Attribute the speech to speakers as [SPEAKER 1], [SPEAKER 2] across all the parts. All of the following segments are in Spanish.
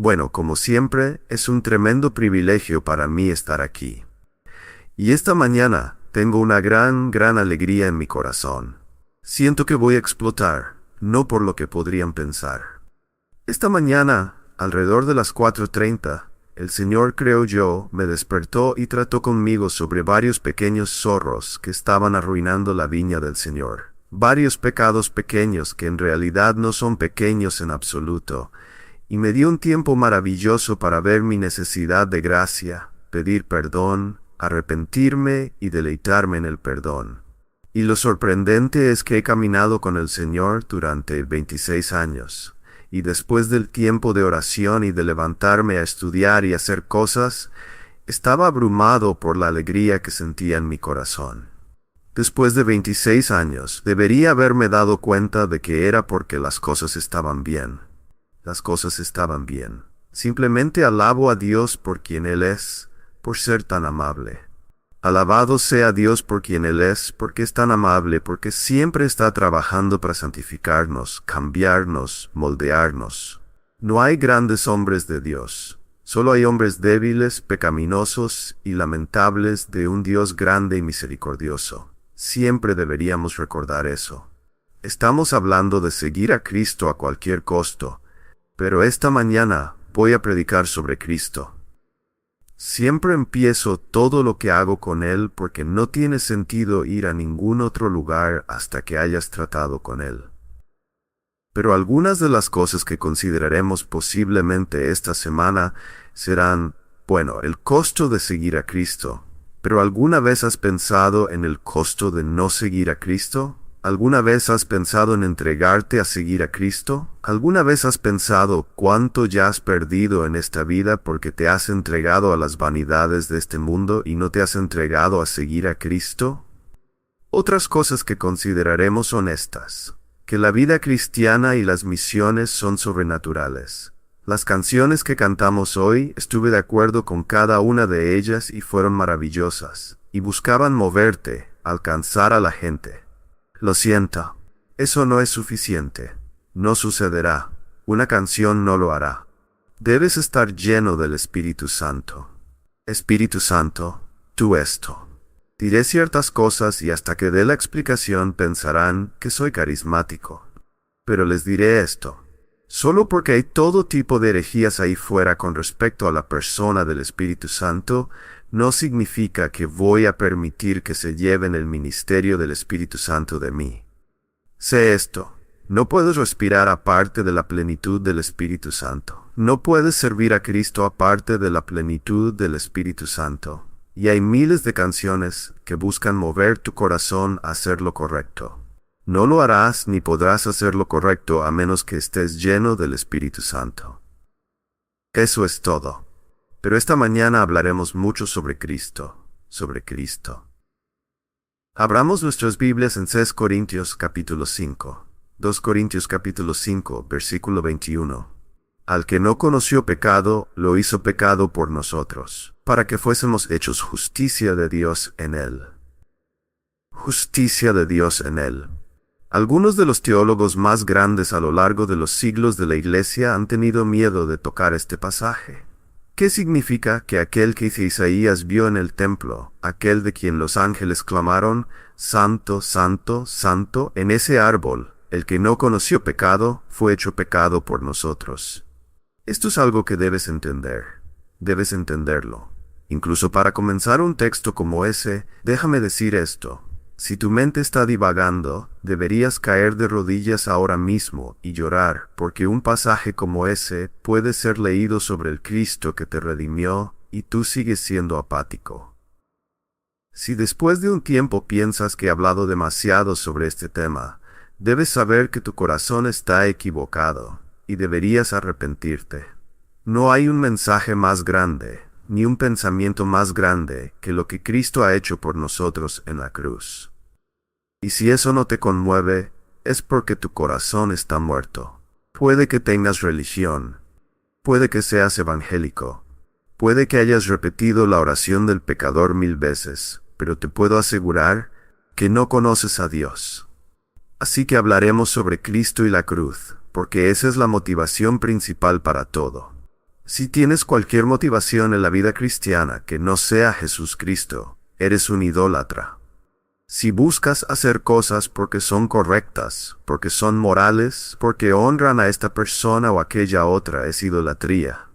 [SPEAKER 1] Bueno, como siempre, es un tremendo privilegio para mí estar aquí. Y esta mañana tengo una gran alegría en mi corazón. Siento que voy a explotar, no por lo que podrían pensar. Esta mañana, alrededor de las 4:30, el Señor, creo yo, me despertó y trató conmigo sobre varios pequeños zorros que estaban arruinando la viña del Señor. Varios pecados pequeños que en realidad no son pequeños en absoluto, y me dio un tiempo maravilloso para ver mi necesidad de gracia, pedir perdón, arrepentirme y deleitarme en el perdón. Y lo sorprendente es que he caminado con el Señor durante 26 años, y después del tiempo de oración y de levantarme a estudiar y hacer cosas, estaba abrumado por la alegría que sentía en mi corazón. Después de 26 años, debería haberme dado cuenta de que era porque las cosas estaban bien. Las cosas estaban bien. Simplemente alabo a Dios por quien Él es, por ser tan amable. Alabado sea Dios por quien Él es, porque es tan amable, porque siempre está trabajando para santificarnos, cambiarnos, moldearnos. No hay grandes hombres de Dios. Solo hay hombres débiles, pecaminosos y lamentables de un Dios grande y misericordioso. Siempre deberíamos recordar eso. Estamos hablando de seguir a Cristo a cualquier costo, pero esta mañana voy a predicar sobre Cristo. Siempre empiezo todo lo que hago con Él porque no tiene sentido ir a ningún otro lugar hasta que hayas tratado con Él. Pero algunas de las cosas que consideraremos posiblemente esta semana serán, bueno, el costo de seguir a Cristo. ¿Pero alguna vez has pensado en el costo de no seguir a Cristo? ¿Alguna vez has pensado en entregarte a seguir a Cristo? ¿Alguna vez has pensado cuánto ya has perdido en esta vida porque te has entregado a las vanidades de este mundo y no te has entregado a seguir a Cristo? Otras cosas que consideraremos son estas: que la vida cristiana y las misiones son sobrenaturales. Las canciones que cantamos hoy, estuve de acuerdo con cada una de ellas y fueron maravillosas, y buscaban moverte, alcanzar a la gente. Lo siento, eso no es suficiente. No sucederá. Una canción no lo hará. Debes estar lleno del Espíritu Santo. Espíritu Santo, tú esto. Diré ciertas cosas y hasta que dé la explicación pensarán que soy carismático. Pero les diré esto. Solo porque hay todo tipo de herejías ahí fuera con respecto a la persona del Espíritu Santo, no significa que voy a permitir que se lleven el ministerio del Espíritu Santo de mí. Sé esto. No puedes respirar aparte de la plenitud del Espíritu Santo. No puedes servir a Cristo aparte de la plenitud del Espíritu Santo. Y hay miles de canciones que buscan mover tu corazón a hacer lo correcto. No lo harás ni podrás hacer lo correcto a menos que estés lleno del Espíritu Santo. Eso es todo. Pero esta mañana hablaremos mucho sobre Cristo, sobre Cristo. Abramos nuestras Biblias en 2 Corintios capítulo 5. 2 Corintios capítulo 5, versículo 21. Al que no conoció pecado, lo hizo pecado por nosotros, para que fuésemos hechos justicia de Dios en él. Justicia de Dios en él. Algunos de los teólogos más grandes a lo largo de los siglos de la Iglesia han tenido miedo de tocar este pasaje. ¿Qué significa que aquel que Isaías vio en el templo, aquel de quien los ángeles clamaron, Santo, Santo, Santo, en ese árbol, el que no conoció pecado, fue hecho pecado por nosotros? Esto es algo que debes entender. Debes entenderlo. Incluso para comenzar un texto como ese, déjame decir esto. Si tu mente está divagando, deberías caer de rodillas ahora mismo y llorar, porque un pasaje como ese puede ser leído sobre el Cristo que te redimió y tú sigues siendo apático. Si después de un tiempo piensas que he hablado demasiado sobre este tema, debes saber que tu corazón está equivocado y deberías arrepentirte. No hay un mensaje más grande, ni un pensamiento más grande que lo que Cristo ha hecho por nosotros en la cruz. Y si eso no te conmueve, es porque tu corazón está muerto. Puede que tengas religión, puede que seas evangélico, puede que hayas repetido la oración del pecador 1000 veces, pero te puedo asegurar que no conoces a Dios. Así que hablaremos sobre Cristo y la cruz, porque esa es la motivación principal para todo. Si tienes cualquier motivación en la vida cristiana que no sea Jesús Cristo, eres un idólatra. Si buscas hacer cosas porque son correctas, porque son morales, porque honran a esta persona o aquella otra, es idolatría.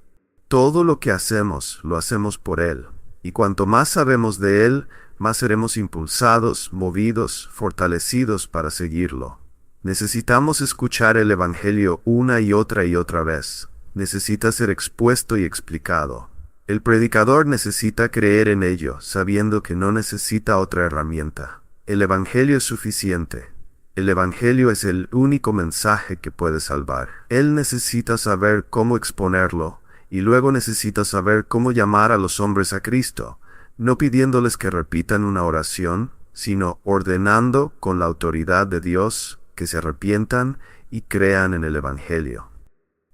[SPEAKER 1] Todo lo que hacemos, lo hacemos por Él. Y cuanto más sabemos de Él, más seremos impulsados, movidos, fortalecidos para seguirlo. Necesitamos escuchar el Evangelio una y otra vez. Necesita ser expuesto y explicado. El predicador necesita creer en ello, sabiendo que no necesita otra herramienta. El Evangelio es suficiente. El Evangelio es el único mensaje que puede salvar. Él necesita saber cómo exponerlo, y luego necesita saber cómo llamar a los hombres a Cristo, no pidiéndoles que repitan una oración, sino ordenando con la autoridad de Dios que se arrepientan y crean en el Evangelio.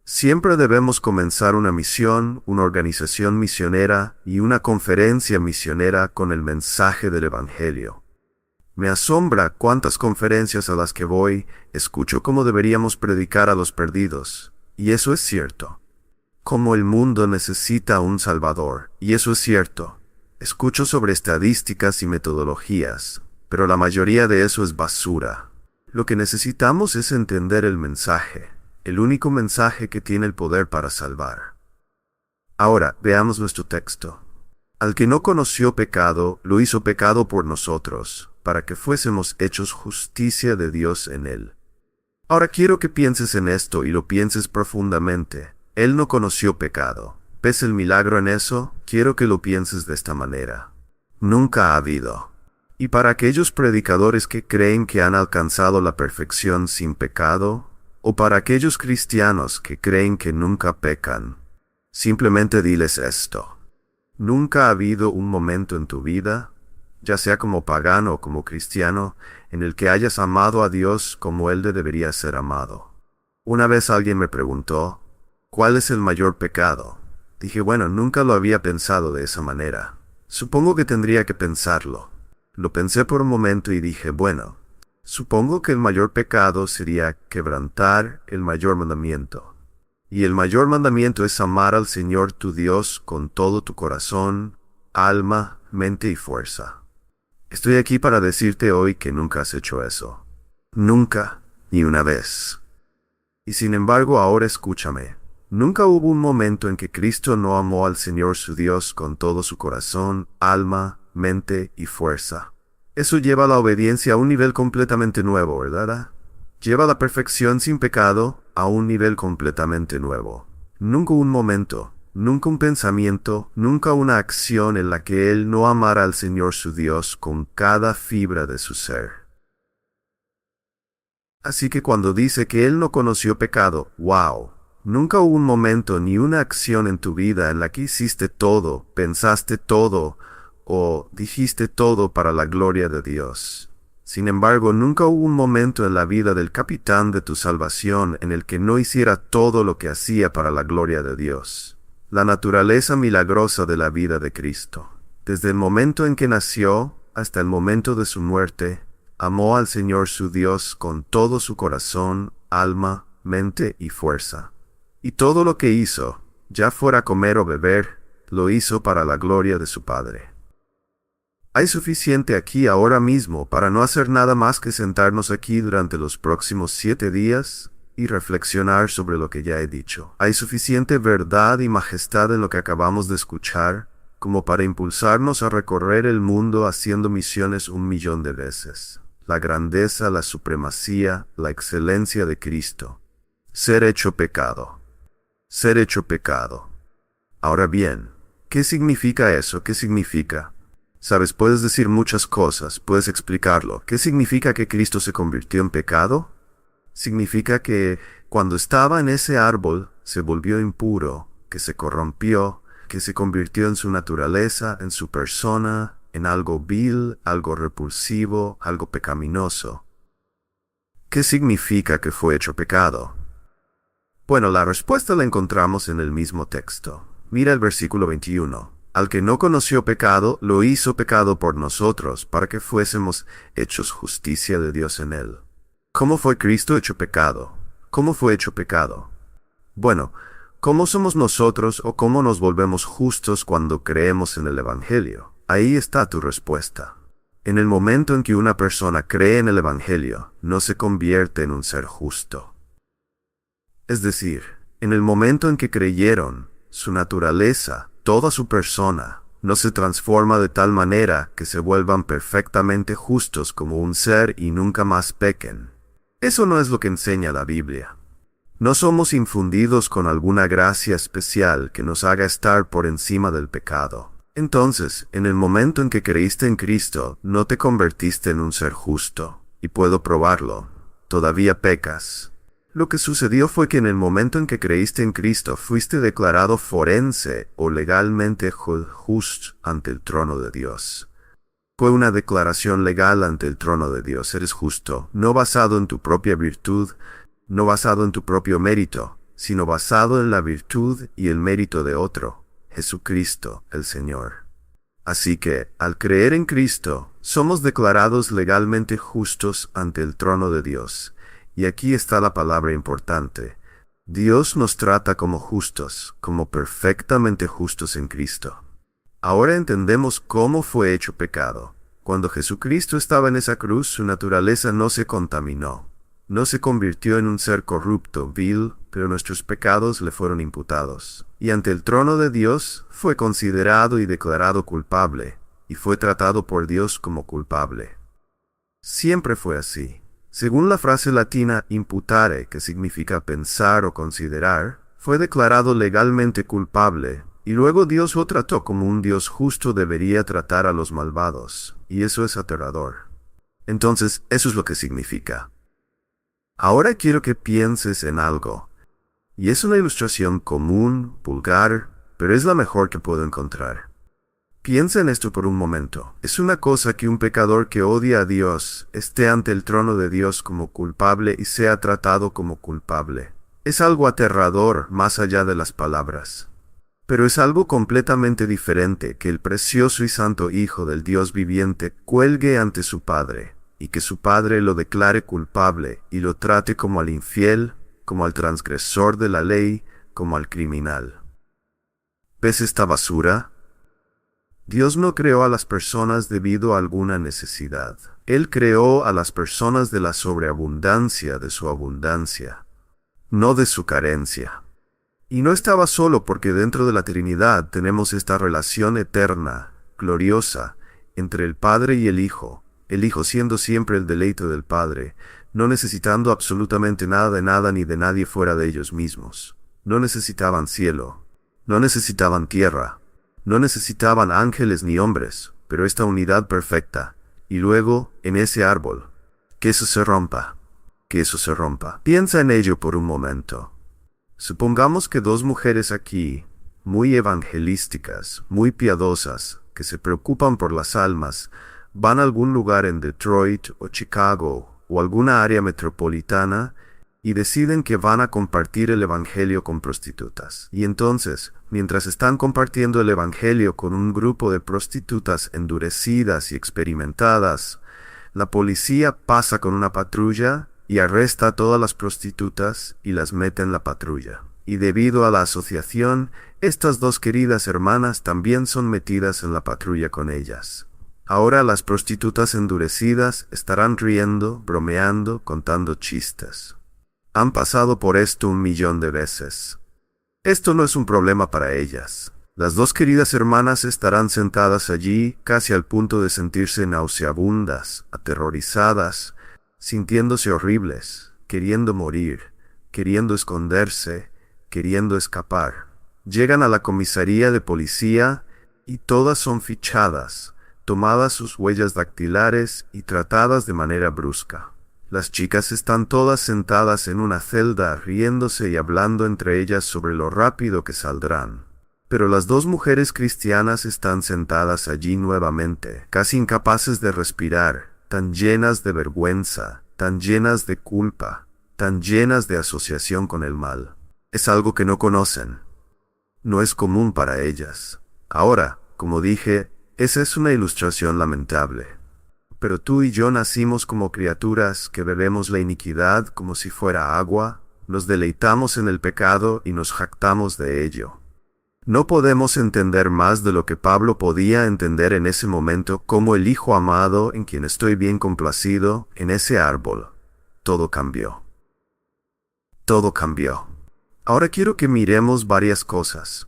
[SPEAKER 1] Siempre debemos comenzar una misión, una organización misionera y una conferencia misionera con el mensaje del Evangelio. Me asombra cuántas conferencias a las que voy escucho cómo deberíamos predicar a los perdidos, y eso es cierto. Cómo el mundo necesita un Salvador, y eso es cierto. Escucho sobre estadísticas y metodologías, pero la mayoría de eso es basura. Lo que necesitamos es entender el mensaje, el único mensaje que tiene el poder para salvar. Ahora, veamos nuestro texto. Al que no conoció pecado, lo hizo pecado por nosotros, para que fuésemos hechos justicia de Dios en él. Ahora quiero que pienses en esto y lo pienses profundamente. Él no conoció pecado. ¿Ves el milagro en eso? Quiero que lo pienses de esta manera. Nunca ha habido. Y para aquellos predicadores que creen que han alcanzado la perfección sin pecado, o para aquellos cristianos que creen que nunca pecan, simplemente diles esto. Nunca ha habido un momento en tu vida, ya sea como pagano o como cristiano, en el que hayas amado a Dios como Él debería ser amado. Una vez alguien me preguntó, ¿cuál es el mayor pecado? Dije, bueno, nunca lo había pensado de esa manera. Supongo que tendría que pensarlo. Lo pensé por un momento y dije, bueno, supongo que el mayor pecado sería quebrantar el mayor mandamiento. Y el mayor mandamiento es amar al Señor tu Dios con todo tu corazón, alma, mente y fuerza. Estoy aquí para decirte hoy que nunca has hecho eso. Nunca, ni una vez. Y sin embargo, ahora escúchame. Nunca hubo un momento en que Cristo no amó al Señor su Dios con todo su corazón, alma, mente y fuerza. Eso lleva la obediencia a un nivel completamente nuevo, ¿verdad? Lleva la perfección sin pecado a un nivel completamente nuevo. Nunca un momento, nunca un pensamiento, nunca una acción en la que Él no amara al Señor su Dios con cada fibra de su ser. Así que cuando dice que Él no conoció pecado, ¡wow! Nunca hubo un momento ni una acción en tu vida en la que hiciste todo, pensaste todo, o dijiste todo para la gloria de Dios. Sin embargo, nunca hubo un momento en la vida del capitán de tu salvación en el que no hiciera todo lo que hacía para la gloria de Dios. La naturaleza milagrosa de la vida de Cristo. Desde el momento en que nació hasta el momento de su muerte, amó al Señor su Dios con todo su corazón, alma, mente y fuerza. Y todo lo que hizo, ya fuera comer o beber, lo hizo para la gloria de su Padre. Hay suficiente aquí ahora mismo para no hacer nada más que sentarnos aquí durante los próximos 7 días y reflexionar sobre lo que ya he dicho. Hay suficiente verdad y majestad en lo que acabamos de escuchar como para impulsarnos a recorrer el mundo haciendo misiones 1.000.000 de veces. La grandeza, la supremacía, la excelencia de Cristo. Ser hecho pecado. Ser hecho pecado. Ahora bien, ¿qué significa eso? ¿Qué significa? Sabes, puedes decir muchas cosas, puedes explicarlo. ¿Qué significa que Cristo se convirtió en pecado? Significa que cuando estaba en ese árbol se volvió impuro, que se corrompió, que se convirtió en su naturaleza, en su persona, en algo vil, algo repulsivo, algo pecaminoso. ¿Qué significa que fue hecho pecado? Bueno, la respuesta la encontramos en el mismo texto. Mira el versículo 21. Al que no conoció pecado, lo hizo pecado por nosotros, para que fuésemos hechos justicia de Dios en él. ¿Cómo fue Cristo hecho pecado? ¿Cómo fue hecho pecado? Bueno, ¿Cómo somos nosotros o cómo nos volvemos justos cuando creemos en el Evangelio? Ahí está tu respuesta. En el momento en que una persona cree en el Evangelio, no se convierte en un ser justo. Es decir, en el momento en que creyeron, su naturaleza, toda su persona, no se transforma de tal manera que se vuelvan perfectamente justos como un ser y nunca más pequen. Eso no es lo que enseña la Biblia. No somos infundidos con alguna gracia especial que nos haga estar por encima del pecado. Entonces, en el momento en que creíste en Cristo, no te convertiste en un ser justo. Y puedo probarlo. Todavía pecas. Lo que sucedió fue que en el momento en que creíste en Cristo, fuiste declarado forense o legalmente justo ante el trono de Dios. Fue una declaración legal ante el trono de Dios. Eres justo, no basado en tu propia virtud, no basado en tu propio mérito, sino basado en la virtud y el mérito de otro, Jesucristo el Señor. Así que, al creer en Cristo, somos declarados legalmente justos ante el trono de Dios. Y aquí está la palabra importante. Dios nos trata como justos, como perfectamente justos en Cristo. Ahora entendemos cómo fue hecho pecado. Cuando Jesucristo estaba en esa cruz, su naturaleza no se contaminó. No se convirtió en un ser corrupto, vil, pero nuestros pecados le fueron imputados. Y ante el trono de Dios fue considerado y declarado culpable, y fue tratado por Dios como culpable. Siempre fue así. Según la frase latina imputare, que significa pensar o considerar, fue declarado legalmente culpable, y luego Dios lo trató como un Dios justo debería tratar a los malvados, y eso es aterrador. Entonces, eso es lo que significa. Ahora quiero que pienses en algo, y es una ilustración común, vulgar, pero es la mejor que puedo encontrar. Piensa en esto por un momento. Es una cosa que un pecador que odia a Dios esté ante el trono de Dios como culpable y sea tratado como culpable. Es algo aterrador más allá de las palabras. Pero es algo completamente diferente que el precioso y santo Hijo del Dios viviente cuelgue ante su Padre, y que su Padre lo declare culpable y lo trate como al infiel, como al transgresor de la ley, como al criminal. ¿Ves esta basura? Dios no creó a las personas debido a alguna necesidad. Él creó a las personas de la sobreabundancia de su abundancia, no de su carencia. Y no estaba solo porque dentro de la Trinidad tenemos esta relación eterna, gloriosa, entre el Padre y el Hijo siendo siempre el deleite del Padre, no necesitando absolutamente nada de nada ni de nadie fuera de ellos mismos. No necesitaban cielo, no necesitaban tierra, no necesitaban ángeles ni hombres, pero esta unidad perfecta. Y luego, en ese árbol, que eso se rompa. Piensa en ello por un momento. Supongamos que dos mujeres aquí, muy evangelísticas, muy piadosas, que se preocupan por las almas, van a algún lugar en Detroit o Chicago o alguna área metropolitana y deciden que van a compartir el evangelio con prostitutas. Y entonces, mientras están compartiendo el evangelio con un grupo de prostitutas endurecidas y experimentadas, la policía pasa con una patrulla y arresta a todas las prostitutas y las mete en la patrulla. Y debido a la asociación, estas dos queridas hermanas también son metidas en la patrulla con ellas. Ahora las prostitutas endurecidas estarán riendo, bromeando, contando chistes. Han pasado por esto 1.000.000 de veces. Esto no es un problema para ellas. Las dos queridas hermanas estarán sentadas allí, casi al punto de sentirse nauseabundas, aterrorizadas, sintiéndose horribles, queriendo morir, queriendo esconderse, queriendo escapar. Llegan a la comisaría de policía y todas son fichadas, tomadas sus huellas dactilares y tratadas de manera brusca. Las chicas están todas sentadas en una celda riéndose y hablando entre ellas sobre lo rápido que saldrán. Pero las dos mujeres cristianas están sentadas allí nuevamente, casi incapaces de respirar, tan llenas de vergüenza, tan llenas de culpa, tan llenas de asociación con el mal. Es algo que no conocen. No es común para ellas. Ahora, como dije, esa es una ilustración lamentable. Pero tú y yo nacimos como criaturas que bebemos la iniquidad como si fuera agua, nos deleitamos en el pecado y nos jactamos de ello. No podemos entender más de lo que Pablo podía entender en ese momento como el Hijo amado en quien estoy bien complacido, en ese árbol. Todo cambió. Todo cambió. Ahora quiero que miremos varias cosas.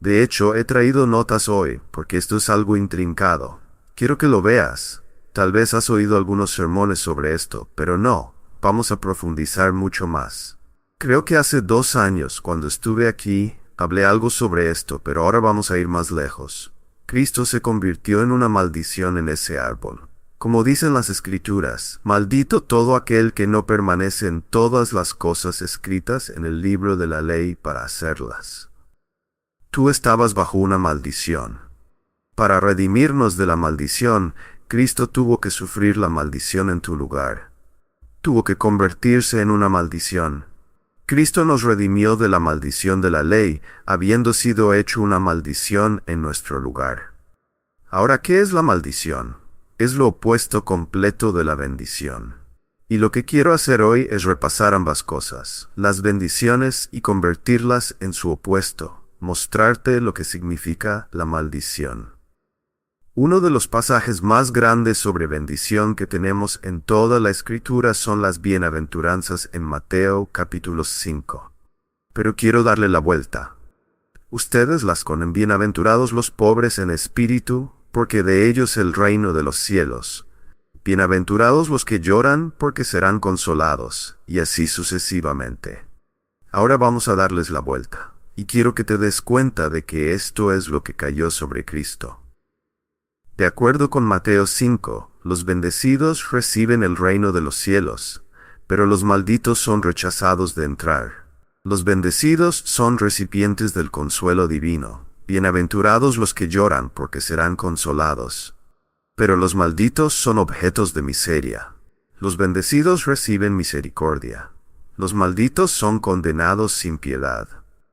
[SPEAKER 1] De hecho, he traído notas hoy, porque esto es algo intrincado. Quiero que lo veas. Tal vez has oído algunos sermones sobre esto, pero no, vamos a profundizar mucho más. Creo que hace 2 años, cuando estuve aquí, hablé algo sobre esto, pero ahora vamos a ir más lejos. Cristo se convirtió en una maldición en ese árbol. Como dicen las Escrituras, maldito todo aquel que no permanece en todas las cosas escritas en el libro de la ley para hacerlas. Tú estabas bajo una maldición. Para redimirnos de la maldición, Cristo tuvo que sufrir la maldición en tu lugar. Tuvo que convertirse en una maldición. Cristo nos redimió de la maldición de la ley, habiendo sido hecho una maldición en nuestro lugar. Ahora, ¿qué es la maldición? Es lo opuesto completo de la bendición. Y lo que quiero hacer hoy es repasar ambas cosas, las bendiciones y convertirlas en su opuesto, mostrarte lo que significa la maldición. Uno de los pasajes más grandes sobre bendición que tenemos en toda la Escritura son las bienaventuranzas en Mateo capítulo 5. Pero quiero darle la vuelta. Ustedes las ponen bienaventurados los pobres en espíritu, porque de ellos el reino de los cielos. Bienaventurados los que lloran, porque serán consolados, y así sucesivamente. Ahora vamos a darles la vuelta, y quiero que te des cuenta de que esto es lo que cayó sobre Cristo. De acuerdo con Mateo 5, los bendecidos reciben el reino de los cielos, pero los malditos son rechazados de entrar. Los bendecidos son recipientes del consuelo divino. Bienaventurados los que lloran, porque serán consolados. Pero los malditos son objetos de miseria. Los bendecidos reciben misericordia. Los malditos son condenados sin piedad.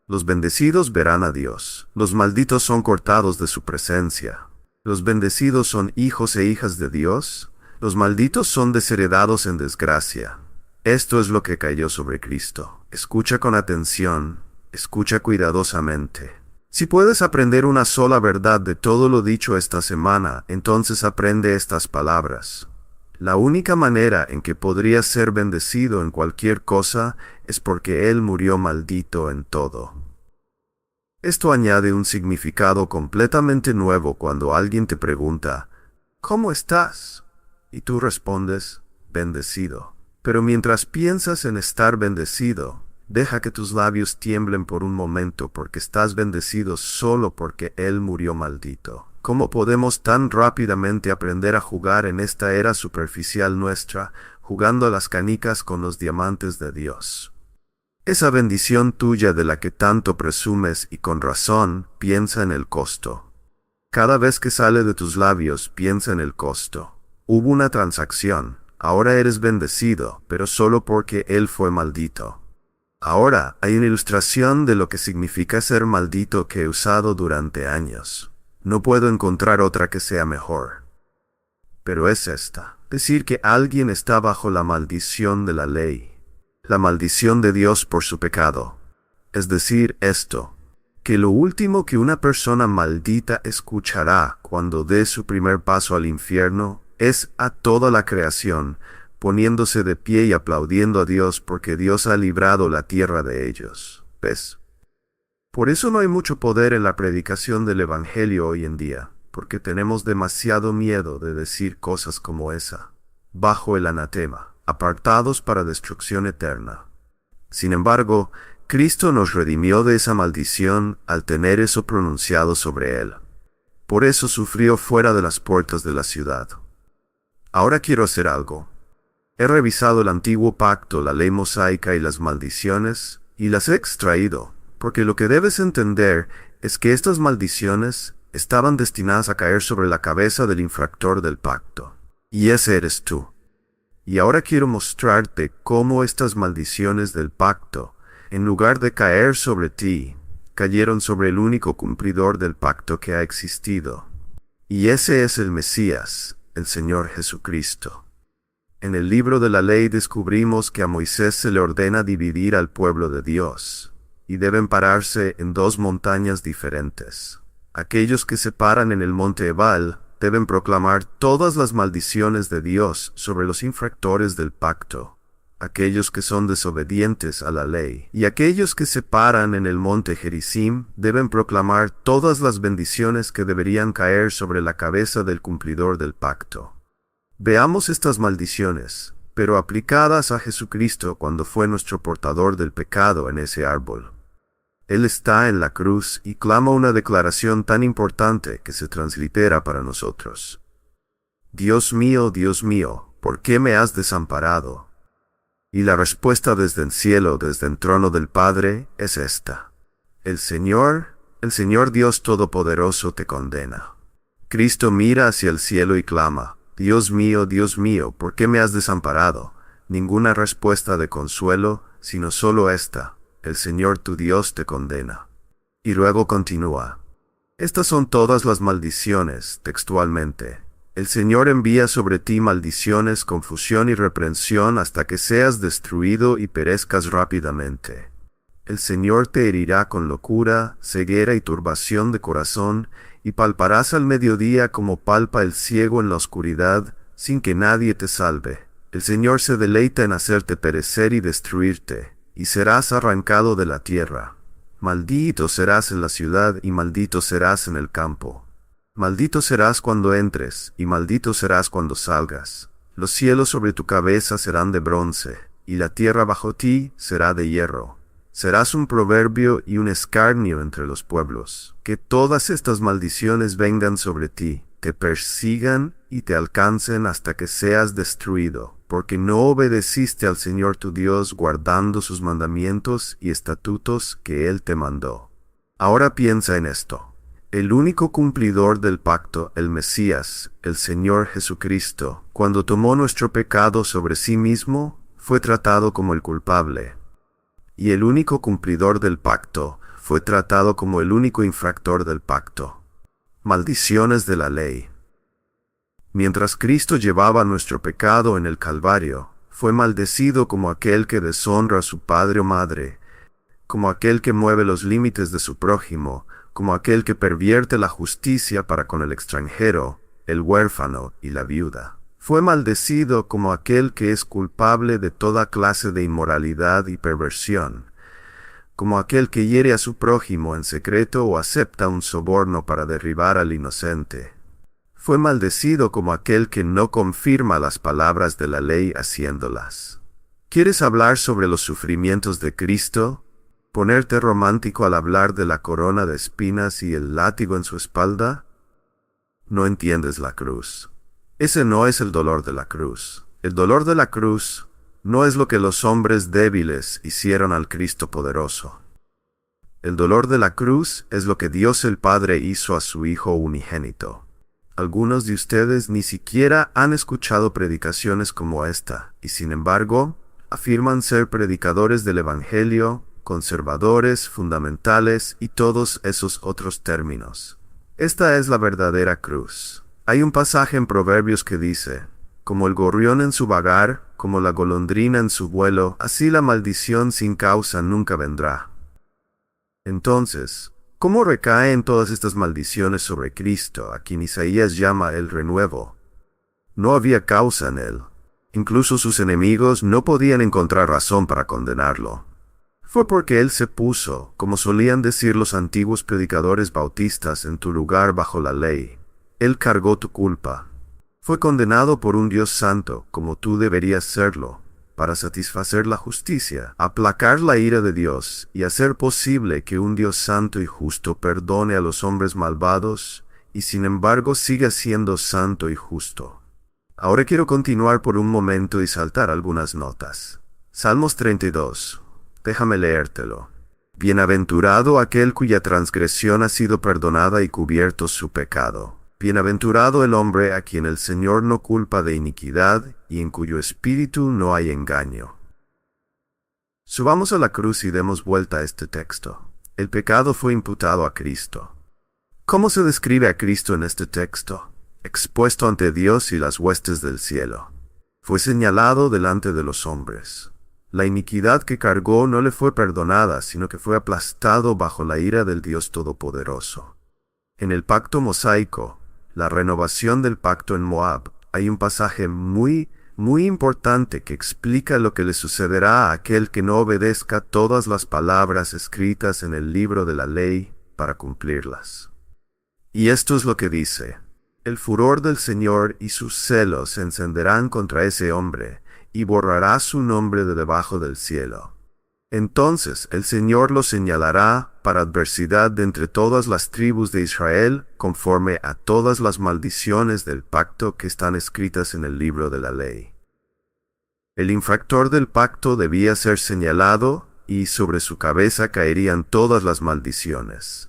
[SPEAKER 1] Los bendecidos verán a Dios. Los malditos son cortados de su presencia. Los bendecidos son hijos e hijas de Dios. Los malditos son desheredados en desgracia. Esto es lo que cayó sobre Cristo. Escucha con atención, escucha cuidadosamente. Si puedes aprender una sola verdad de todo lo dicho esta semana, entonces aprende estas palabras. La única manera en que podrías ser bendecido en cualquier cosa es porque Él murió maldito en todo. Esto añade un significado completamente nuevo cuando alguien te pregunta, ¿cómo estás? Y tú respondes, bendecido. Pero mientras piensas en estar bendecido, deja que tus labios tiemblen por un momento porque estás bendecido solo porque Él murió maldito. ¿Cómo podemos tan rápidamente aprender a jugar en esta era superficial nuestra, jugando a las canicas con los diamantes de Dios? Esa bendición tuya de la que tanto presumes y con razón, piensa en el costo. Cada vez que sale de tus labios, piensa en el costo. Hubo una transacción. Ahora eres bendecido, pero solo porque Él fue maldito. Ahora hay una ilustración de lo que significa ser maldito que he usado durante años. No puedo encontrar otra que sea mejor. Pero es esta. Decir que alguien está bajo la maldición de la ley. La maldición de Dios por su pecado. Es decir, esto. Que lo último que una persona maldita escuchará cuando dé su primer paso al infierno es a toda la creación, poniéndose de pie y aplaudiendo a Dios porque Dios ha librado la tierra de ellos. ¿Ves? Por eso no hay mucho poder en la predicación del Evangelio hoy en día, porque tenemos demasiado miedo de decir cosas como esa, bajo el anatema, apartados para destrucción eterna. Sin embargo, Cristo nos redimió de esa maldición al tener eso pronunciado sobre Él. Por eso sufrió fuera de las puertas de la ciudad. Ahora quiero hacer algo. He revisado el antiguo pacto, la ley mosaica y las maldiciones, y las he extraído, porque lo que debes entender es que estas maldiciones estaban destinadas a caer sobre la cabeza del infractor del pacto. Y ese eres tú. Y ahora quiero mostrarte cómo estas maldiciones del pacto, en lugar de caer sobre ti, cayeron sobre el único cumplidor del pacto que ha existido. Y ese es el Mesías, el Señor Jesucristo. En el libro de la ley descubrimos que a Moisés se le ordena dividir al pueblo de Dios, y deben pararse en dos montañas diferentes. Aquellos que se paran en el monte Ebal deben proclamar todas las maldiciones de Dios sobre los infractores del pacto, aquellos que son desobedientes a la ley, y aquellos que se paran en el monte Gerizim deben proclamar todas las bendiciones que deberían caer sobre la cabeza del cumplidor del pacto. Veamos estas maldiciones, pero aplicadas a Jesucristo cuando fue nuestro portador del pecado en ese árbol. Él está en la cruz y clama una declaración tan importante que se translitera para nosotros. Dios mío, ¿por qué me has desamparado? Y la respuesta desde el cielo, desde el trono del Padre, es esta. El Señor Dios Todopoderoso te condena. Cristo mira hacia el cielo y clama, Dios mío, ¿por qué me has desamparado? Ninguna respuesta de consuelo, sino solo esta, el Señor tu Dios te condena. Y luego continúa. Estas son todas las maldiciones, textualmente. El Señor envía sobre ti maldiciones, confusión y reprensión hasta que seas destruido y perezcas rápidamente. El Señor te herirá con locura, ceguera y turbación de corazón, y palparás al mediodía como palpa el ciego en la oscuridad, sin que nadie te salve. El Señor se deleita en hacerte perecer y destruirte, y serás arrancado de la tierra. Maldito serás en la ciudad y maldito serás en el campo. Maldito serás cuando entres, y maldito serás cuando salgas. Los cielos sobre tu cabeza serán de bronce, y la tierra bajo ti será de hierro. Serás un proverbio y un escarnio entre los pueblos. Que todas estas maldiciones vengan sobre ti, te persigan y te alcancen hasta que seas destruido, porque no obedeciste al Señor tu Dios guardando sus mandamientos y estatutos que Él te mandó. Ahora piensa en esto. El único cumplidor del pacto, el Mesías, el Señor Jesucristo, cuando tomó nuestro pecado sobre sí mismo, fue tratado como el culpable. Y el único cumplidor del pacto fue tratado como el único infractor del pacto. Maldiciones de la ley. Mientras Cristo llevaba nuestro pecado en el Calvario, fue maldecido como aquel que deshonra a su padre o madre, como aquel que mueve los límites de su prójimo, como aquel que pervierte la justicia para con el extranjero, el huérfano y la viuda. Fue maldecido como aquel que es culpable de toda clase de inmoralidad y perversión, como aquel que hiere a su prójimo en secreto o acepta un soborno para derribar al inocente. Fue maldecido como aquel que no confirma las palabras de la ley haciéndolas. ¿Quieres hablar sobre los sufrimientos de Cristo? ¿Ponerte romántico al hablar de la corona de espinas y el látigo en su espalda? No entiendes la cruz. Ese no es el dolor de la cruz. El dolor de la cruz no es lo que los hombres débiles hicieron al Cristo poderoso. El dolor de la cruz es lo que Dios el Padre hizo a su Hijo unigénito. Algunos de ustedes ni siquiera han escuchado predicaciones como esta, y sin embargo, afirman ser predicadores del Evangelio, conservadores, fundamentales y todos esos otros términos. Esta es la verdadera cruz. Hay un pasaje en Proverbios que dice, como el gorrión en su vagar, como la golondrina en su vuelo, así la maldición sin causa nunca vendrá. Entonces, ¿cómo recaen todas estas maldiciones sobre Cristo, a quien Isaías llama el renuevo? No había causa en él. Incluso sus enemigos no podían encontrar razón para condenarlo. Fue porque él se puso, como solían decir los antiguos predicadores bautistas, en tu lugar bajo la ley. Él cargó tu culpa. Fue condenado por un Dios santo, como tú deberías serlo, para satisfacer la justicia, aplacar la ira de Dios y hacer posible que un Dios santo y justo perdone a los hombres malvados y sin embargo siga siendo santo y justo. Ahora quiero continuar por un momento y saltar algunas notas. Salmos 32. Déjame leértelo. Bienaventurado aquel cuya transgresión ha sido perdonada y cubierto su pecado. Bienaventurado el hombre a quien el Señor no culpa de iniquidad y en cuyo espíritu no hay engaño. Subamos a la cruz y demos vuelta a este texto. El pecado fue imputado a Cristo. ¿Cómo se describe a Cristo en este texto? Expuesto ante Dios y las huestes del cielo. Fue señalado delante de los hombres. La iniquidad que cargó no le fue perdonada, sino que fue aplastado bajo la ira del Dios Todopoderoso. En el pacto mosaico, la renovación del pacto en Moab, hay un pasaje muy importante que explica lo que le sucederá a aquel que no obedezca todas las palabras escritas en el libro de la ley para cumplirlas. Y esto es lo que dice: el furor del Señor y sus celos se encenderán contra ese hombre, y borrará su nombre de debajo del cielo. Entonces el Señor lo señalará para adversidad de entre todas las tribus de Israel, conforme a todas las maldiciones del pacto que están escritas en el libro de la ley. El infractor del pacto debía ser señalado, y sobre su cabeza caerían todas las maldiciones.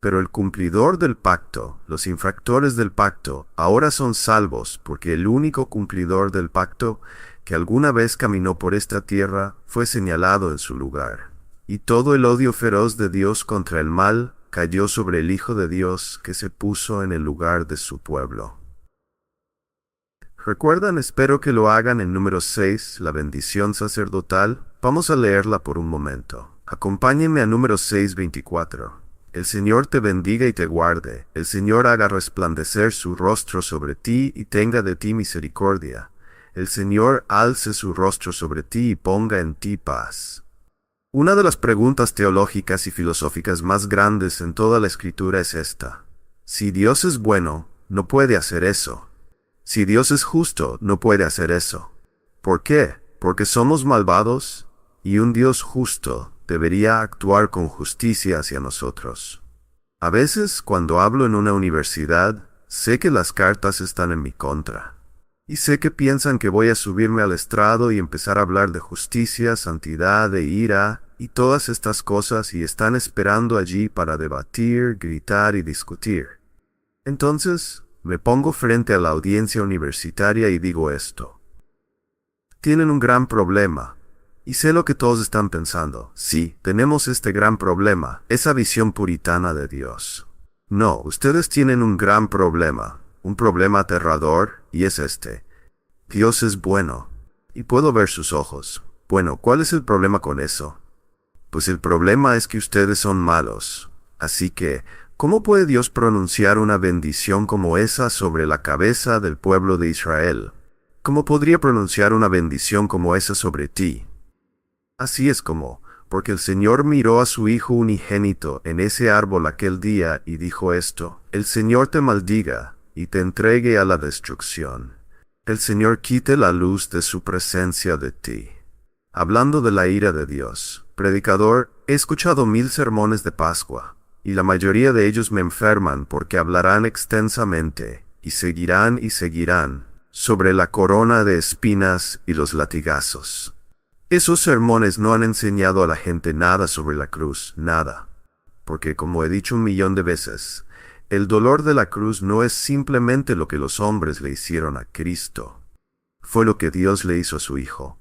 [SPEAKER 1] Pero el cumplidor del pacto, los infractores del pacto, ahora son salvos, porque el único cumplidor del pacto que alguna vez caminó por esta tierra fue señalado en su lugar. Y todo el odio feroz de Dios contra el mal cayó sobre el Hijo de Dios que se puso en el lugar de su pueblo. ¿Recuerdan? Espero que lo hagan en número 6, la bendición sacerdotal. Vamos a leerla por un momento. Acompáñenme a número 6:24. El Señor te bendiga y te guarde. El Señor haga resplandecer su rostro sobre ti y tenga de ti misericordia. El Señor alce su rostro sobre ti y ponga en ti paz. Una de las preguntas teológicas y filosóficas más grandes en toda la Escritura es esta: si Dios es bueno, no puede hacer eso. Si Dios es justo, no puede hacer eso. ¿Por qué? Porque somos malvados, y un Dios justo debería actuar con justicia hacia nosotros. A veces, cuando hablo en una universidad, sé que las cartas están en mi contra. Y sé que piensan que voy a subirme al estrado y empezar a hablar de justicia, santidad e ira, y todas estas cosas, y están esperando allí para debatir, gritar y discutir. Entonces, me pongo frente a la audiencia universitaria y digo esto: tienen un gran problema. Y sé lo que todos están pensando. Sí, tenemos este gran problema, esa visión puritana de Dios. No, ustedes tienen un gran problema, un problema aterrador, y es este: Dios es bueno, y puedo ver sus ojos. Bueno, ¿cuál es el problema con eso? Pues el problema es que ustedes son malos. Así que, ¿cómo puede Dios pronunciar una bendición como esa sobre la cabeza del pueblo de Israel? ¿Cómo podría pronunciar una bendición como esa sobre ti? Así es como, porque el Señor miró a su Hijo unigénito en ese árbol aquel día y dijo esto: el Señor te maldiga y te entregue a la destrucción. El Señor quite la luz de su presencia de ti. Hablando de la ira de Dios, predicador, he escuchado 1000 sermones de Pascua, y la mayoría de ellos me enferman porque hablarán extensamente, y seguirán sobre la corona de espinas y los latigazos. Esos sermones no han enseñado a la gente nada sobre la cruz, nada. Porque, como he dicho 1,000,000 de veces, el dolor de la cruz no es simplemente lo que los hombres le hicieron a Cristo. Fue lo que Dios le hizo a su Hijo.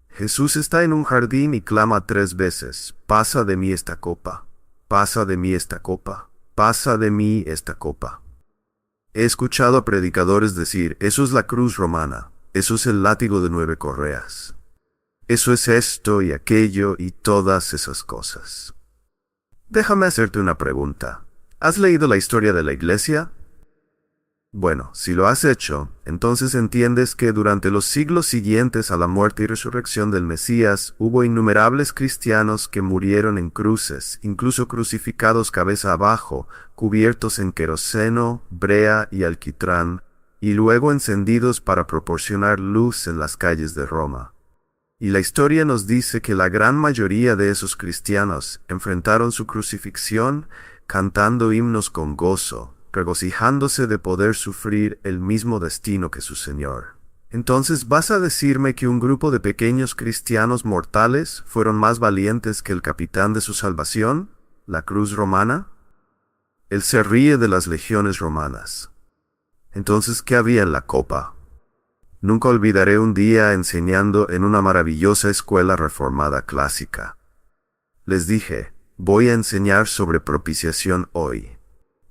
[SPEAKER 1] Jesús está en un jardín y clama 3 veces: pasa de mí esta copa, pasa de mí esta copa, pasa de mí esta copa. He escuchado a predicadores decir: eso es la cruz romana, eso es el látigo de 9 correas. Eso es esto y aquello y todas esas cosas. Déjame hacerte una pregunta. ¿Has leído la historia de la Iglesia? Bueno, si lo has hecho, entonces entiendes que durante los siglos siguientes a la muerte y resurrección del Mesías, hubo innumerables cristianos que murieron en cruces, incluso crucificados cabeza abajo, cubiertos en queroseno, brea y alquitrán, y luego encendidos para proporcionar luz en las calles de Roma. Y la historia nos dice que la gran mayoría de esos cristianos enfrentaron su crucifixión cantando himnos con gozo, regocijándose de poder sufrir el mismo destino que su Señor. Entonces, ¿vas a decirme que un grupo de pequeños cristianos mortales fueron más valientes que el capitán de su salvación, la cruz romana? Él se ríe de las legiones romanas. Entonces, ¿qué había en la copa? Nunca olvidaré un día enseñando en una maravillosa escuela reformada clásica. Les dije: voy a enseñar sobre propiciación hoy.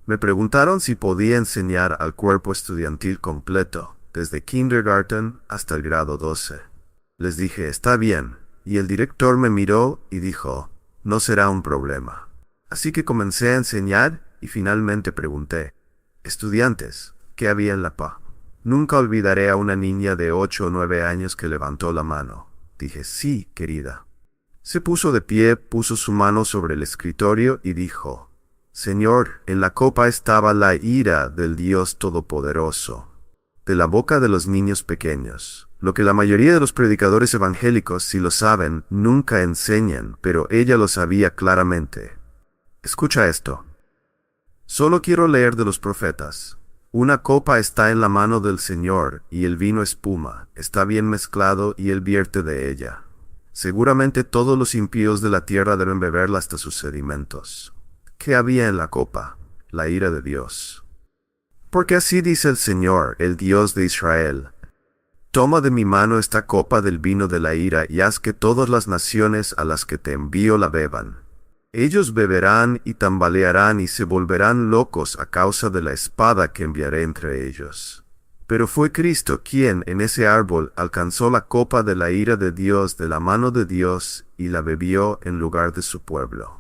[SPEAKER 1] Me preguntaron si podía enseñar al cuerpo estudiantil completo. desde kindergarten hasta el grado 12. Les dije, está bien, y el director me miró y dijo, no será un problema. Así que comencé a enseñar y finalmente pregunté, estudiantes, ¿qué había en la PA? Nunca olvidaré a una niña de 8 o 9 años que levantó la mano. Dije, sí, querida. Se puso de pie, puso su mano sobre el escritorio y dijo, Señor, en la copa estaba la ira del Dios Todopoderoso, de la boca de los niños pequeños. Lo que la mayoría de los predicadores evangélicos, si lo saben, nunca enseñan, pero ella lo sabía claramente. Escucha esto. Solo quiero leer de los profetas. Una copa está en la mano del Señor, y el vino espuma, está bien mezclado y él vierte de ella. Seguramente todos los impíos de la tierra deben beberla hasta sus sedimentos. ¿Qué había en la copa? La ira de Dios. Porque así dice el Señor, el Dios de Israel. Toma de mi mano esta copa del vino de la ira y haz que todas las naciones a las que te envío la beban. Ellos beberán y tambalearán y se volverán locos a causa de la espada que enviaré entre ellos. Pero fue Cristo quien en ese árbol alcanzó la copa de la ira de Dios de la mano de Dios y la bebió en lugar de su pueblo.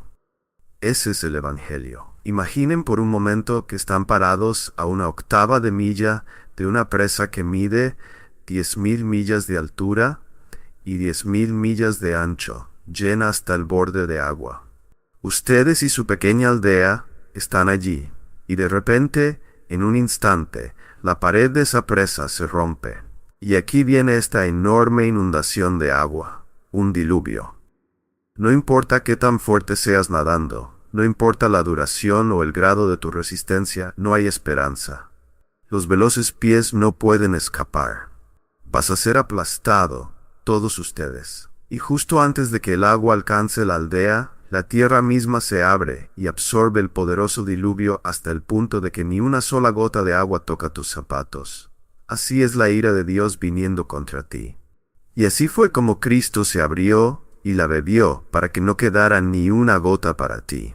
[SPEAKER 1] Ese es el Evangelio. Imaginen por un momento que están parados a una octava de milla de una presa que mide 10,000 millas de altura y 10,000 millas de ancho, llena hasta el borde de agua. Ustedes y su pequeña aldea están allí, y de repente, en un instante, la pared de esa presa se rompe, y aquí viene esta enorme inundación de agua, un diluvio. No importa qué tan fuerte seas nadando, no importa la duración o el grado de tu resistencia, no hay esperanza. Los veloces pies no pueden escapar. Vas a ser aplastado, todos ustedes. Y justo antes de que el agua alcance la aldea, la tierra misma se abre y absorbe el poderoso diluvio hasta el punto de que ni una sola gota de agua toca tus zapatos. Así es la ira de Dios viniendo contra ti. Y así fue como Cristo se abrió y la bebió para que no quedara ni una gota para ti.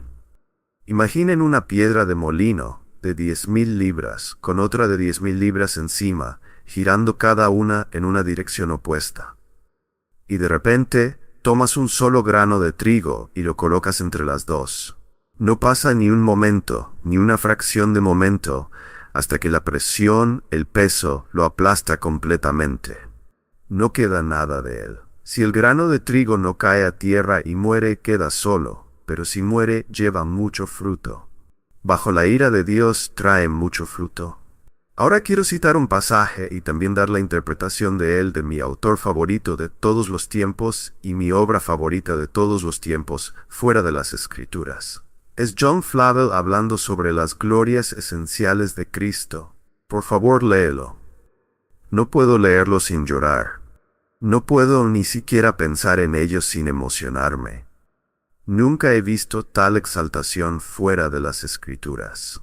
[SPEAKER 1] Imaginen una piedra de molino de 10,000 libras con otra de 10,000 libras encima, girando cada una en una dirección opuesta. Y de repente, tomas un solo grano de trigo y lo colocas entre las dos. No pasa ni un momento, ni una fracción de momento, hasta que la presión, el peso, lo aplasta completamente. No queda nada de él. Si el grano de trigo no cae a tierra y muere, queda solo, pero si muere, lleva mucho fruto. Bajo la ira de Dios trae mucho fruto. Ahora quiero citar un pasaje y también dar la interpretación de él de mi autor favorito de todos los tiempos y mi obra favorita de todos los tiempos fuera de las Escrituras. Es John Flavel hablando sobre las glorias esenciales de Cristo. Por favor, léelo. No puedo leerlo sin llorar. No puedo ni siquiera pensar en ellos sin emocionarme. Nunca he visto tal exaltación fuera de las Escrituras.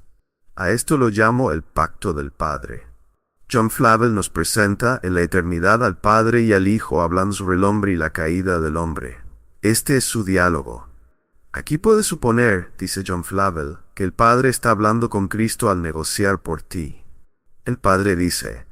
[SPEAKER 1] A esto lo llamo el pacto del Padre. John Flavel nos presenta en la eternidad al Padre y al Hijo hablando sobre el hombre y la caída del hombre. Este es su diálogo. Aquí puedes suponer, dice John Flavel, que el Padre está hablando con Cristo al negociar por ti. El Padre dice,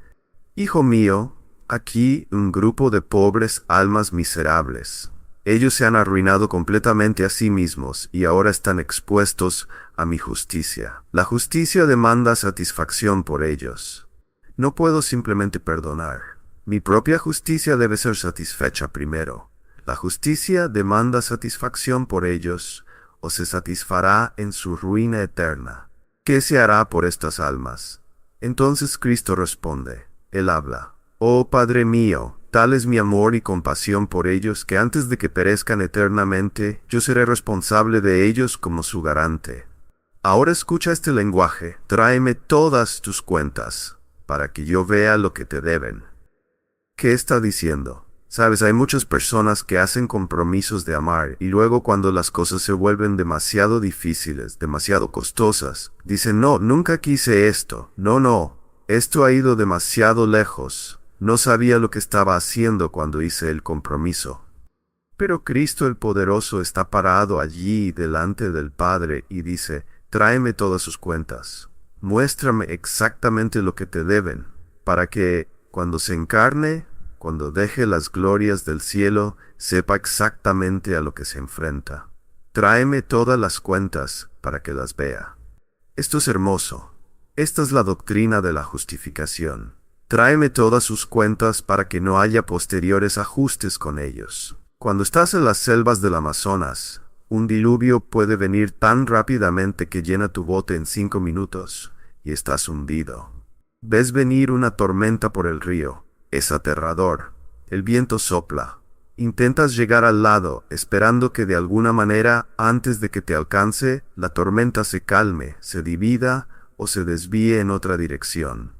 [SPEAKER 1] Hijo mío, aquí un grupo de pobres almas miserables. Ellos se han arruinado completamente a sí mismos y ahora están expuestos a mi justicia. La justicia demanda satisfacción por ellos. No puedo simplemente perdonar. Mi propia justicia debe ser satisfecha primero. La justicia demanda satisfacción por ellos, o se satisfará en su ruina eterna. ¿Qué se hará por estas almas? Entonces Cristo responde. Él habla. Oh Padre mío, tal es mi amor y compasión por ellos que antes de que perezcan eternamente, yo seré responsable de ellos como su garante. Ahora escucha este lenguaje, tráeme todas tus cuentas, para que yo vea lo que te deben. ¿Qué está diciendo? Sabes, hay muchas personas que hacen compromisos de amar y luego cuando las cosas se vuelven demasiado difíciles, demasiado costosas, dicen, no, nunca quise esto, no, esto ha ido demasiado lejos. No sabía lo que estaba haciendo cuando hice el compromiso. Pero Cristo el Poderoso está parado allí delante del Padre y dice, tráeme todas sus cuentas. Muéstrame exactamente lo que te deben, para que, cuando se encarne, cuando deje las glorias del cielo, sepa exactamente a lo que se enfrenta. Tráeme todas las cuentas para que las vea. Esto es hermoso. Esta es la doctrina de la justificación. Tráeme todas sus cuentas para que no haya posteriores ajustes con ellos. Cuando estás en las selvas del Amazonas, un diluvio puede venir tan rápidamente que llena tu bote en 5 minutos, y estás hundido. Ves venir una tormenta por el río. Es aterrador. El viento sopla. Intentas llegar al lado, esperando que de alguna manera, antes de que te alcance, la tormenta se calme, se divida o se desvíe en otra dirección.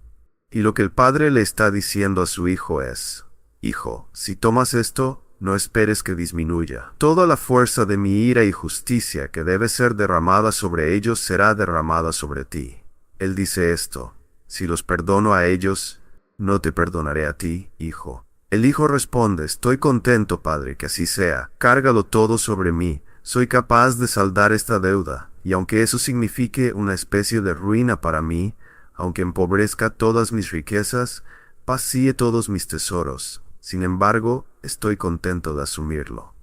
[SPEAKER 1] Y lo que el padre le está diciendo a su hijo es: Hijo, si tomas esto, no esperes que disminuya. Toda la fuerza de mi ira y justicia que debe ser derramada sobre ellos será derramada sobre ti. Él dice esto: Si los perdono a ellos, no te perdonaré a ti, hijo. El hijo responde: Estoy contento, padre, que así sea. Cárgalo todo sobre mí. Soy capaz de saldar esta deuda, y aunque eso signifique una especie de ruina para mí, aunque empobrezca todas mis riquezas, vacíe todos mis tesoros, sin embargo, estoy contento de asumirlo.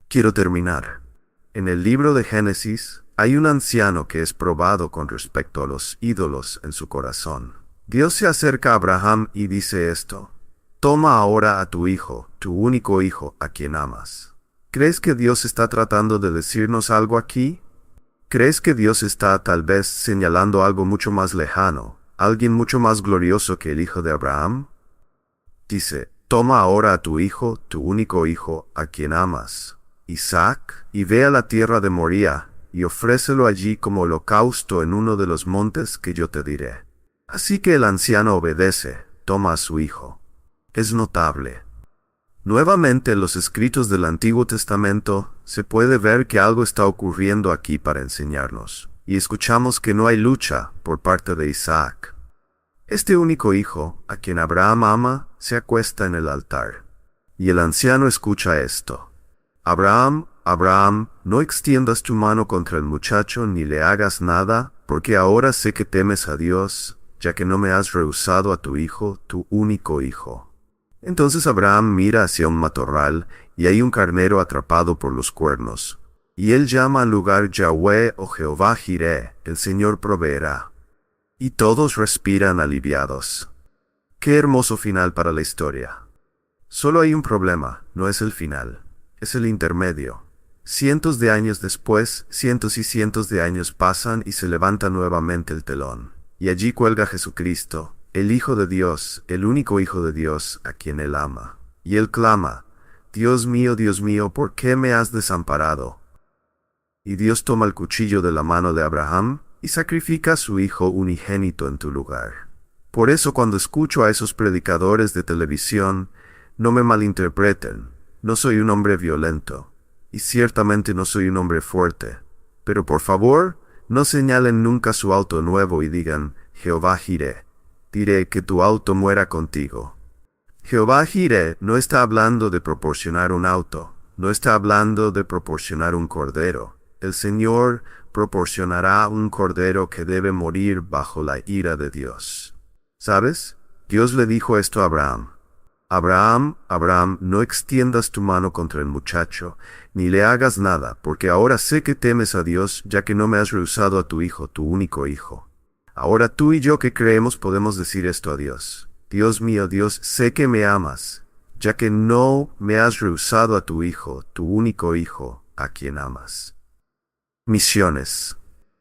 [SPEAKER 1] Quiero terminar. En el libro de Génesis, hay un anciano que es probado con respecto a los ídolos en su corazón. Dios se acerca a Abraham y dice esto: Toma ahora a tu hijo, tu único hijo, a quien amas. ¿Crees que Dios está tratando de decirnos algo aquí? ¿Crees que Dios está tal vez señalando algo mucho más lejano, alguien mucho más glorioso que el hijo de Abraham? Dice: Toma ahora a tu hijo, tu único hijo, a quien amas, Isaac, y ve a la tierra de Moría, y ofrécelo allí como holocausto en uno de los montes que yo te diré. Así que el anciano obedece, toma a su hijo. Es notable. Nuevamente en los escritos del Antiguo Testamento se puede ver que algo está ocurriendo aquí para enseñarnos, y escuchamos que no hay lucha por parte de Isaac. Este único hijo, a quien Abraham ama, se acuesta en el altar. Y el anciano escucha esto: Abraham, Abraham, no extiendas tu mano contra el muchacho ni le hagas nada, porque ahora sé que temes a Dios, ya que no me has rehusado a tu hijo, tu único hijo. Entonces Abraham mira hacia un matorral, y hay un carnero atrapado por los cuernos. Y él llama al lugar Yahweh o Jehová Jireh, el Señor proveerá. Y todos respiran aliviados. Qué hermoso final para la historia. Solo hay un problema, no es el final, es el intermedio. Cientos de años después, cientos y cientos de años pasan y se levanta nuevamente el telón. Y allí cuelga Jesucristo, el Hijo de Dios, el único Hijo de Dios, a quien Él ama. Y Él clama: Dios mío, ¿por qué me has desamparado? Y Dios toma el cuchillo de la mano de Abraham y sacrifica a su Hijo unigénito en tu lugar. Por eso cuando escucho a esos predicadores de televisión, no me malinterpreten, no soy un hombre violento, y ciertamente no soy un hombre fuerte, pero por favor, no señalen nunca su auto nuevo y digan: Jehová Jireh. Diré que tu auto muera contigo. Jehová Jireh no está hablando de proporcionar un auto, no está hablando de proporcionar un cordero. El Señor proporcionará un cordero que debe morir bajo la ira de Dios. ¿Sabes? Dios le dijo esto a Abraham: Abraham, Abraham, no extiendas tu mano contra el muchacho, ni le hagas nada, porque ahora sé que temes a Dios, ya que no me has rehusado a tu hijo, tu único hijo. Ahora tú y yo que creemos podemos decir esto a Dios: Dios mío, Dios, sé que me amas, ya que no me has rehusado a tu hijo, tu único hijo, a quien amas. Misiones.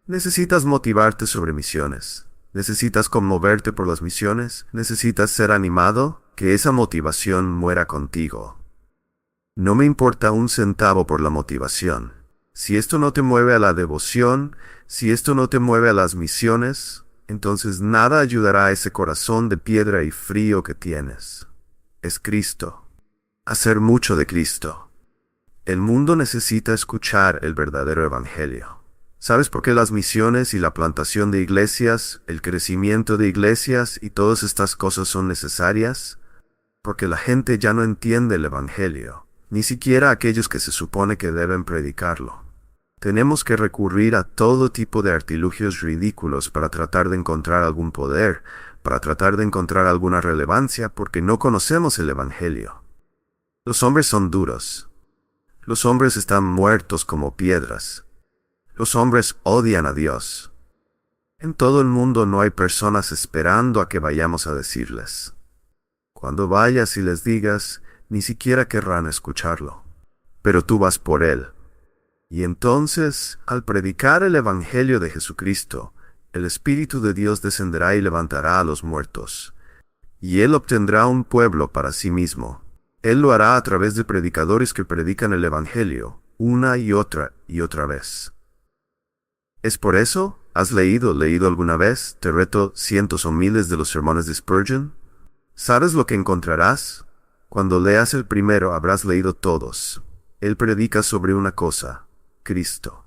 [SPEAKER 1] Necesitas motivarte sobre misiones. Necesitas conmoverte por las misiones. Necesitas ser animado, que esa motivación muera contigo. No me importa un centavo por la motivación. Si esto no te mueve a la devoción, si esto no te mueve a las misiones, entonces nada ayudará a ese corazón de piedra y frío que tienes. Es Cristo. Hacer mucho de Cristo. El mundo necesita escuchar el verdadero evangelio. ¿Sabes por qué las misiones y la plantación de iglesias, el crecimiento de iglesias y todas estas cosas son necesarias? Porque la gente ya no entiende el evangelio, ni siquiera aquellos que se supone que deben predicarlo. Tenemos que recurrir a todo tipo de artilugios ridículos para tratar de encontrar algún poder, para tratar de encontrar alguna relevancia porque no conocemos el Evangelio. Los hombres son duros. Los hombres están muertos como piedras. Los hombres odian a Dios. En todo el mundo no hay personas esperando a que vayamos a decirles. Cuando vayas y les digas, ni siquiera querrán escucharlo. Pero tú vas por él. Y entonces, al predicar el Evangelio de Jesucristo, el Espíritu de Dios descenderá y levantará a los muertos. Y Él obtendrá un pueblo para sí mismo. Él lo hará a través de predicadores que predican el Evangelio, una y otra vez. ¿Es por eso? ¿Has leído alguna vez, te reto, cientos o miles de los sermones de Spurgeon? ¿Sabes lo que encontrarás? Cuando leas el primero habrás leído todos. Él predica sobre una cosa, Cristo.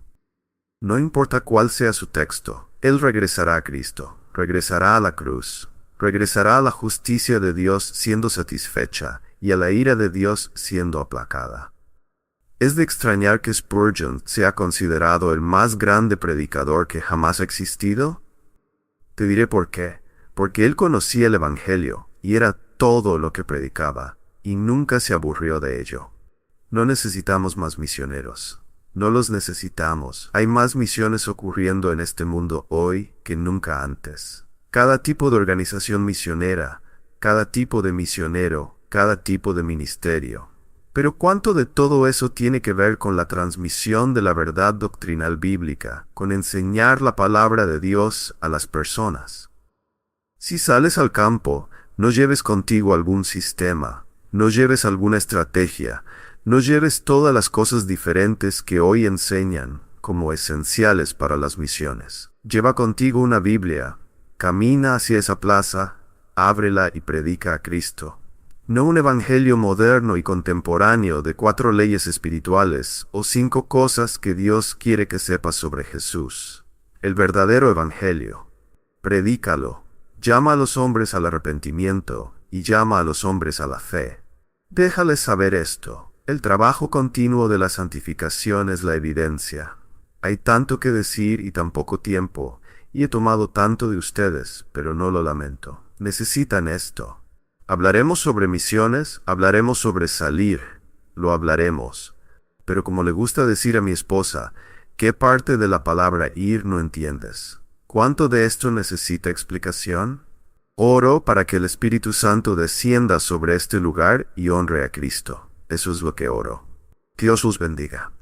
[SPEAKER 1] No importa cuál sea su texto, Él regresará a Cristo, regresará a la cruz, regresará a la justicia de Dios siendo satisfecha y a la ira de Dios siendo aplacada. ¿Es de extrañar que Spurgeon sea considerado el más grande predicador que jamás ha existido? Te diré por qué. Porque él conocía el Evangelio y era todo lo que predicaba, y nunca se aburrió de ello. No necesitamos más misioneros. No los necesitamos. Hay más misiones ocurriendo en este mundo hoy que nunca antes. Cada tipo de organización misionera, cada tipo de misionero, cada tipo de ministerio. Pero ¿cuánto de todo eso tiene que ver con la transmisión de la verdad doctrinal bíblica, con enseñar la palabra de Dios a las personas? Si sales al campo, no lleves contigo algún sistema, no lleves alguna estrategia, no lleves todas las cosas diferentes que hoy enseñan como esenciales para las misiones. Lleva contigo una Biblia, camina hacia esa plaza, ábrela y predica a Cristo. No un evangelio moderno y contemporáneo de 4 leyes espirituales o 5 cosas que Dios quiere que sepas sobre Jesús. El verdadero evangelio. Predícalo. Llama a los hombres al arrepentimiento y llama a los hombres a la fe. Déjales saber esto. El trabajo continuo de la santificación es la evidencia. Hay tanto que decir y tan poco tiempo, y he tomado tanto de ustedes, pero no lo lamento. Necesitan esto. Hablaremos sobre misiones, hablaremos sobre salir, lo hablaremos. Pero como le gusta decir a mi esposa, ¿qué parte de la palabra ir no entiendes? ¿Cuánto de esto necesita explicación? Oro para que el Espíritu Santo descienda sobre este lugar y honre a Cristo. Eso es lo que oro. Dios los bendiga.